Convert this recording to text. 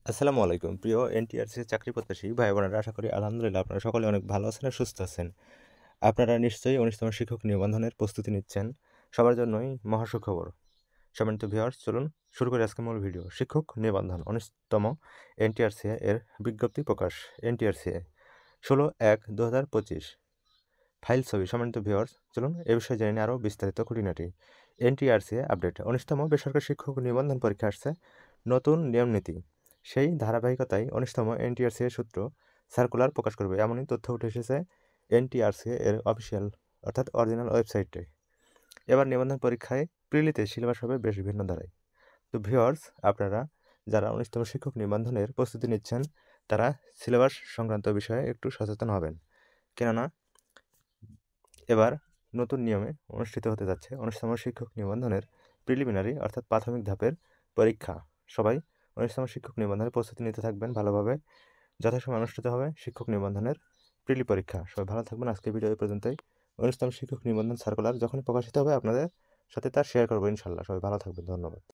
আসসালামু আলাইকুম প্রিয় এনটিআরসি চাকরি প্রত্যাশী ভাই বোনেরা, আশা করি আলহামদুলিল্লাহ আপনারা সকলে অনেক ভালো আছেন আর সুস্থ আছেন। আপনারা নিশ্চয়ই 19তম শিক্ষক নিবন্ধনের প্রস্তুতি নিচ্ছেন। সবার জন্যই মহা সুখবর। সম্মানিত ভিউয়ার্স, চলুন শুরু করি আজকে মূল ভিডিও। শিক্ষক নিবন্ধন 19তম এনটিআরসি এর বিজ্ঞপ্তি প্রকাশ। এনটিআরসি 16/1/2025 ফাইল ছবি। সম্মানিত ভিউয়ার্স, চলুন এ বিষয়ে জেনে নিই আরও বিস্তারিত খুঁটিনাটি। NTRC update. 19তম বেসরকারি শিক্ষক নিবন্ধন পরীক্ষা আসছে নতুন নিয়ম নীতি। সেই ধারাবাহিকতায় 19তম এনটিআরসি এর সূত্র সার্কুলার প্রকাশ করবে, এমনই তথ্য উঠে এসেছে এনটিআরসি এর অফিসিয়াল অর্থাৎ অরিজিনাল ওয়েবসাইটে। এবার নিবন্ধন পরীক্ষায় প্রিলিতে সিলেবাস হবে বেশ ভিন্ন ধারায়। তো ভিউয়ার্স, আপনারা যারা 19তম শিক্ষক নিবন্ধনের প্রস্তুতি নিচ্ছেন তারা সিলেবাস সংক্রান্ত বিষয়ে একটু সচেতন হবেন, কেননা এবার নতুন নিয়মে অনুষ্ঠিত হতে যাচ্ছে 19তম শিক্ষক নিবন্ধনের প্রিলিমিনারি অর্থাৎ প্রাথমিক ধাপের পরীক্ষা। সবাই 19তম শিক্ষক নিবন্ধনের প্রস্তুতি নিতে থাকবেন ভালোভাবে। যথাসময়ে অনুষ্ঠিত হবে শিক্ষক নিবন্ধনের প্রিলি পরীক্ষা। সবাই ভালো থাকবেন। আজকের ভিডিও এই পর্যন্তই। 19তম শিক্ষক নিবন্ধন সার্কুলার যখনই প্রকাশিত হবে আপনাদের সাথে তার শেয়ার করবো ইনশাল্লাহ। সবাই ভালো থাকবেন। ধন্যবাদ।